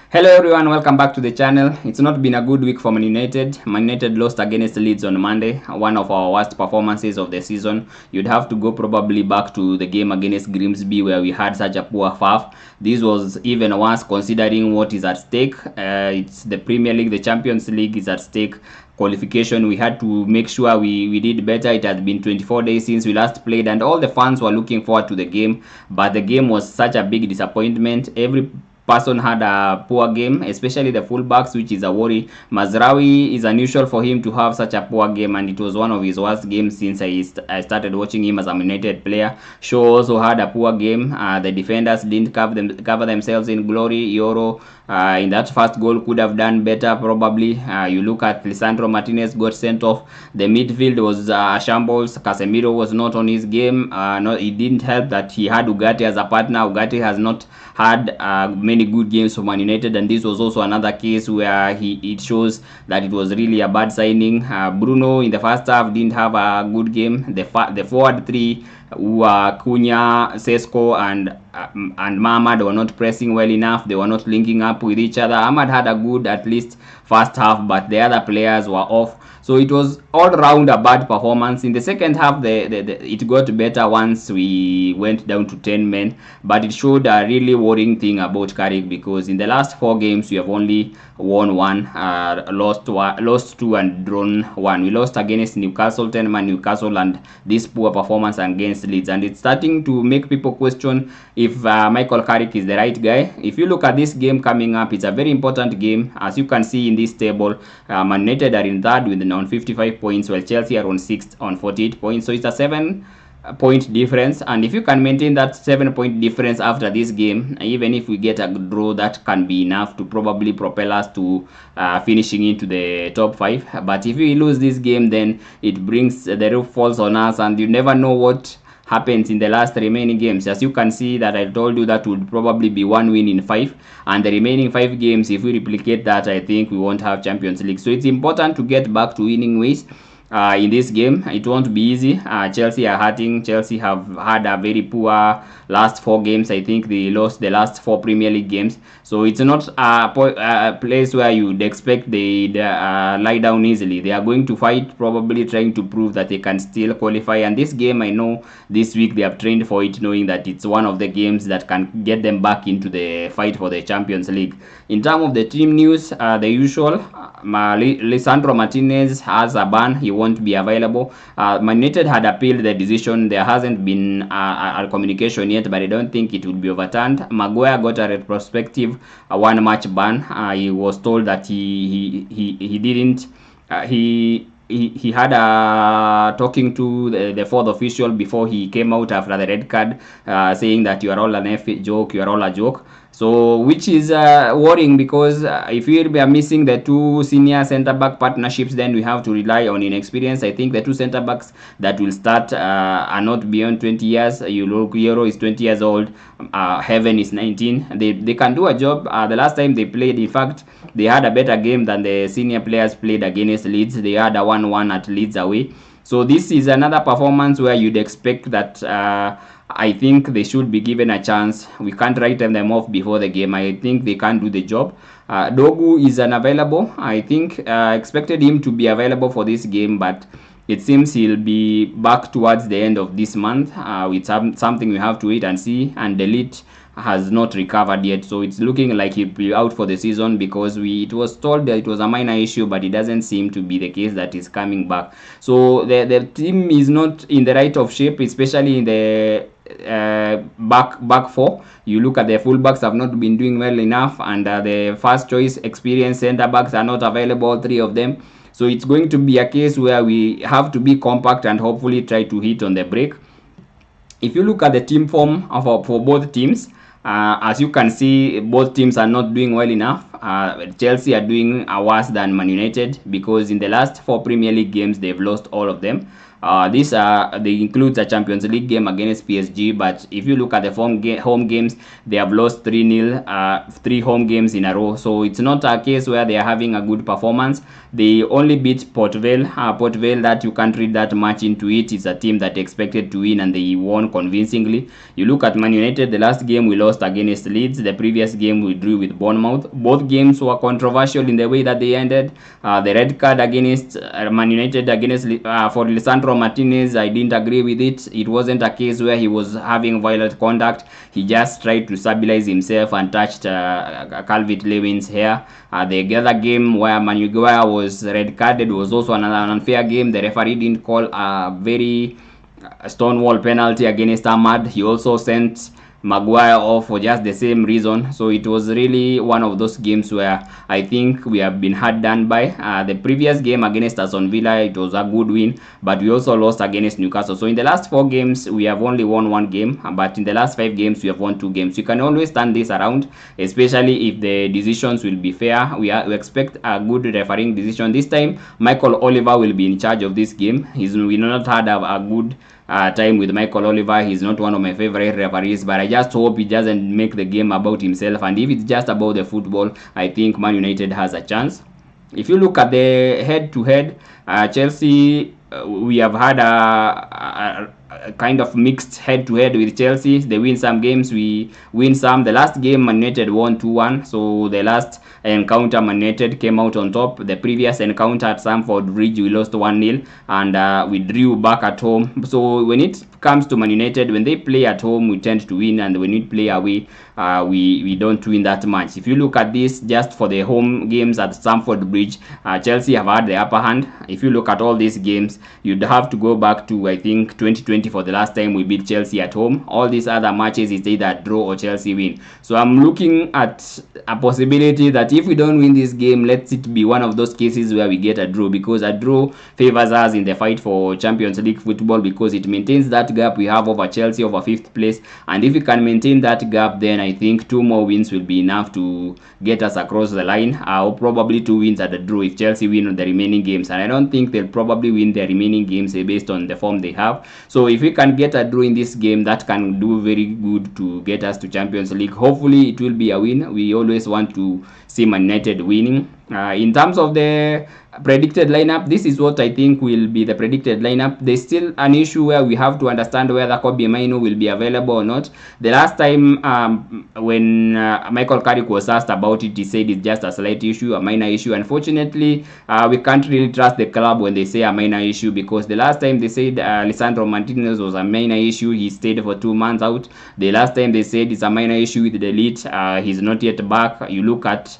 Hello everyone, welcome back to the channel. It's not been a good week for Man United. Man United lost against Leeds on Monday, one of our worst performances of the season. You'd have to go probably back to the game against Grimsby where we had such a poor first. This was even worse considering what is at stake. It's the Premier League, the Champions League is at stake. Qualification, we had to make sure we did better. It has been 24 days since we last played and all the fans were looking forward to the game, but the game was such a big disappointment. Every person had a poor game, especially the fullbacks, which is a worry. Mazraoui is unusual for him to have such a poor game, and it was one of his worst games since I started watching him as a United player. Shaw also had a poor game. The defenders didn't cover themselves in glory. Yoro in that first goal could have done better probably. You look at Lisandro Martinez got sent off. The midfield was shambles. Casemiro was not on his game. It didn't help that he had Ugarte as a partner. Ugarte has not had many good games for Man United, and this was also another case where it shows that it was really a bad signing. Bruno in the first half didn't have a good game. The forward three were Cunha, Sesko, and Mahmad were not pressing well enough. They were not linking up with each other. Ahmad had a good at least first half, but the other players were off. So it was all round a bad performance. In the second half, it got better once we went down to 10 men, but it showed a really worrying thing about Carrick, because in the last 4 games we have only won 1, lost 2 and drawn 1. We lost against Newcastle, 10-man Newcastle, and this poor performance against Leeds, and it's starting to make people question if Michael Carrick is the right guy. If you look at this game coming up, it's a very important game. As you can see in this table, Man United are in third with on 55 points, while Chelsea are on 6th on 48 points. So it's a 7-point difference, and if you can maintain that 7-point difference after this game, even if we get a draw, that can be enough to probably propel us to finishing into the top 5. But if we lose this game, then it brings the roof falls on us, and you never know what happens in the last remaining games. As you can see that I told you that would probably be 1 win in 5, and the remaining 5 games, if we replicate that, I think we won't have Champions League. So it's important to get back to winning ways. In this game, it won't be easy. Chelsea are hurting. Chelsea have had a very poor last 4 games. I think they lost the last 4 Premier League games. So it's not a place where you'd expect they lie down easily. They are going to fight, probably trying to prove that they can still qualify. And this game, I know this week they have trained for it, knowing that it's one of the games that can get them back into the fight for the Champions League. In terms of the team news, the usual, Lisandro Martinez has a ban. He won't be available. Man United had appealed the decision. There hasn't been a communication yet, but I don't think it will be overturned. Maguire got a retrospective 1-match ban. He was told that he didn't. He had a talking to the 4th official before he came out after the red card, saying that you are all an F joke, you are all a joke. So which is worrying, because if we are missing the 2 senior centre-back partnerships, then we have to rely on inexperience. I think the 2 centre-backs that will start are not beyond 20 years. You look, Euro is 20 years old, Heaven is 19. They can do a job. The last time they played, in fact, they had a better game than the senior players played against Leeds. They had a 1-1 at Leeds away. So this is another performance where you'd expect that I think they should be given a chance. We can't write them off before the game. I think they can do the job. Dogu is unavailable. I think expected him to be available for this game, but it seems he'll be back towards the end of this month. It's something we have to wait and see. And Delete has not recovered yet, so it's looking like he'll be out for the season, because it was told that it was a minor issue, but it doesn't seem to be the case that he's coming back. So the team is not in the right of shape, especially in the back 4. You look at the fullbacks have not been doing well enough, and the first choice experienced centre backs are not available, 3 of them. So it's going to be a case where we have to be compact and hopefully try to hit on the break. If you look at the team form for both teams, as you can see, both teams are not doing well enough. Chelsea are doing worse than Man United, because in the last 4 Premier League games they've lost all of them. This they includes a Champions League game against PSG, but if you look at the home games, they have lost 3-0, 3 home games in a row. So it's not a case where they are having a good performance. They only beat Port Vale. Port Vale, that you can't read that much into it. It's a team that expected to win and they won convincingly. You look at Man United, the last game we lost against Leeds. The previous game we drew with Bournemouth. Both games were controversial in the way that they ended. The red card against Man United against for Lisandro Martinez, I didn't agree with it. It wasn't a case where he was having violent conduct. He just tried to stabilize himself and touched Calvert-Lewin's hair. The other game where Maguire was red carded was also an unfair game. The referee didn't call a very stonewall penalty against Ahmad. He also sent Maguire off for just the same reason. So it was really one of those games where I think we have been hard done by. The previous game against Aston Villa, it was a good win, but we also lost against Newcastle. So in the last 4 games, we have only won 1 game, but in the last 5 games, we have won 2 games. You can always turn this around, especially if the decisions will be fair. We expect a good refereeing decision. This time, Michael Oliver will be in charge of this game. We not had a good time with Michael Oliver. He's not one of my favorite referees, but I just hope he doesn't make the game about himself. And if it's just about the football, I think Man United has a chance. If you look at the head-to-head, Chelsea, we have had a kind of mixed head-to-head with Chelsea. They win some games, we win some. The last game, Man United won 2-1. So the last encounter, Man United came out on top. The previous encounter at Stamford Bridge, we lost 1-0, and we drew back at home. So when it comes to Man United, when they play at home, we tend to win, and when we play away, we don't win that much. If you look at this just for the home games at Stamford Bridge, Chelsea have had the upper hand. If you look at all these games, you'd have to go back to, I think, 2020 for the last time we beat Chelsea at home. All these other matches is either draw or Chelsea win. So I'm looking at a possibility that if we don't win this game, let it be one of those cases where we get a draw, because a draw favors us in the fight for Champions League football, because it maintains that gap we have over Chelsea, over 5th place. And if we can maintain that gap, then I think 2 more wins will be enough to get us across the line, or probably 2 wins at the draw if Chelsea win on the remaining games. And I don't think they'll probably win the remaining games based on the form they have. So if we can get a draw in this game, that can do very good to get us to Champions League. Hopefully it will be a win. We always want to see Man United winning. In terms of the predicted lineup, this is what I think will be the predicted lineup. There's still an issue where we have to understand whether Kobbie Mainoo will be available or not. The last time when Michael Carrick was asked about it, he said it's just a slight issue, a minor issue. Unfortunately, we can't really trust the club when they say a minor issue, because the last time they said Lisandro Martinez was a minor issue, he stayed for 2 months out. The last time they said it's a minor issue with the elite, he's not yet back. You look at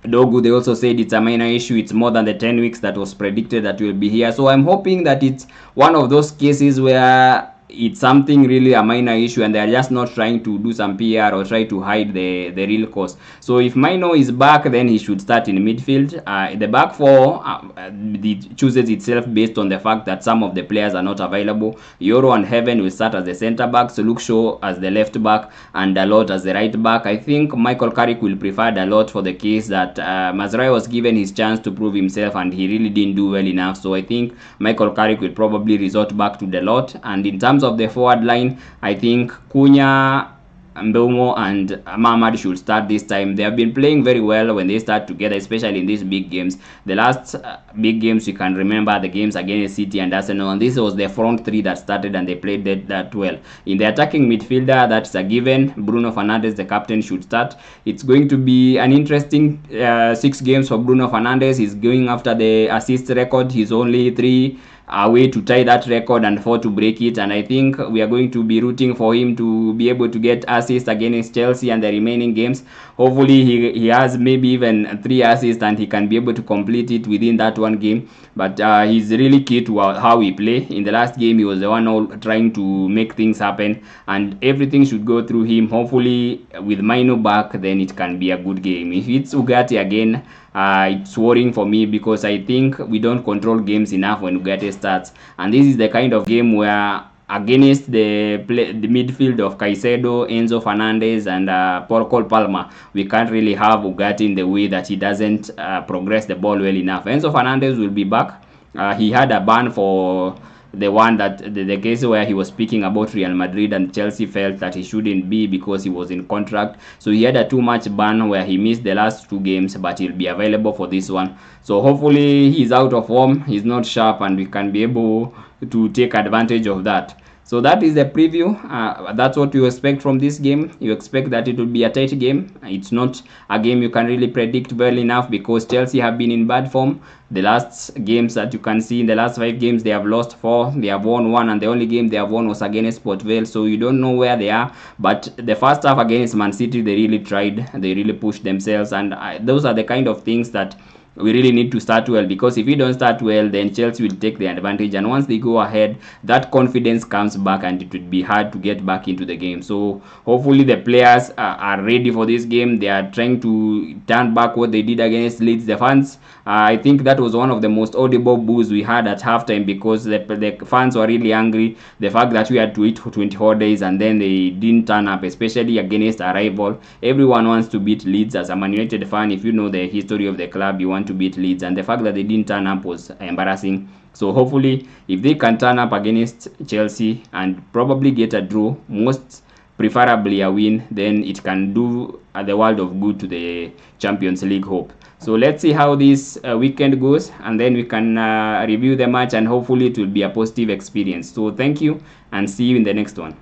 Dogu, they also said it's a minor issue. It's more than the 10 weeks that was predicted that will be here. So I'm hoping that it's one of those cases where it's something really a minor issue and they're just not trying to do some PR or try to hide the real cause. So if Mainoo is back, then he should start in midfield. The back four it chooses itself based on the fact that some of the players are not available. Yoro and Heaven will start as the centre backs, Luke Shaw as the left back, and Dalot as the right back. I think Michael Carrick will prefer Dalot for the case that Mazraoui was given his chance to prove himself and he really didn't do well enough. So I think Michael Carrick will probably resort back to Dalot. And in terms of the forward line, I think Cunha, Mbeumo and Mamad should start this time. They have been playing very well when they start together, especially in these big games. The last big games you can remember, the games against City and Arsenal, and this was the front three that started and they played that well. In the attacking midfielder, that's a given. Bruno Fernandes, the captain, should start. It's going to be an interesting 6 games for Bruno Fernandes. He's going after the assist record. He's only 3 away to tie that record and 4 to break it, and I think we are going to be rooting for him to be able to get assists against Chelsea and the remaining games. Hopefully he has maybe even 3 assists and he can be able to complete it within that one game. But he's really key to how we play. In the last game, he was the one trying to make things happen, and everything should go through him. Hopefully with Mainoo back, then it can be a good game. If it's Ugarte again, it's worrying for me because I think we don't control games enough when Ugarte starts, and this is the kind of game where against the midfield of Caicedo, Enzo Fernandez and Paul Cole Palmer, we can't really have Ugarte in the way that he doesn't progress the ball well enough. Enzo Fernandez will be back. He had a ban for the one that the case where he was speaking about Real Madrid, and Chelsea felt that he shouldn't be because he was in contract. So he had a too-much ban where he missed the last 2 games, but he'll be available for this one. So hopefully he's out of form, he's not sharp, and we can be able to take advantage of that. So that is the preview. That's what you expect from this game. You expect that it will be a tight game. It's not a game you can really predict well enough because Chelsea have been in bad form. The last games that you can see, in the last 5 games, they have lost 4, they have won 1, and the only game they have won was against Port Vale. So you don't know where they are. But the first half against Man City, they really tried. They really pushed themselves, and those are the kind of things that we really need to start well, because if we don't start well, then Chelsea will take the advantage, and once they go ahead, that confidence comes back and it would be hard to get back into the game. So hopefully the players are ready for this game. They are trying to turn back what they did against Leeds. The fans, I think that was one of the most audible boos we had at halftime, because the fans were really angry. The fact that we had to wait for 24 days and then they didn't turn up, especially against a rival. Everyone wants to beat Leeds. As a Man United fan, if you know the history of the club, you want to beat Leeds, and the fact that they didn't turn up was embarrassing. So hopefully if they can turn up against Chelsea and probably get a draw, most preferably a win, then it can do the world of good to the Champions League hope. So let's see how this weekend goes, and then we can review the match, and hopefully it will be a positive experience. So thank you, and see you in the next one.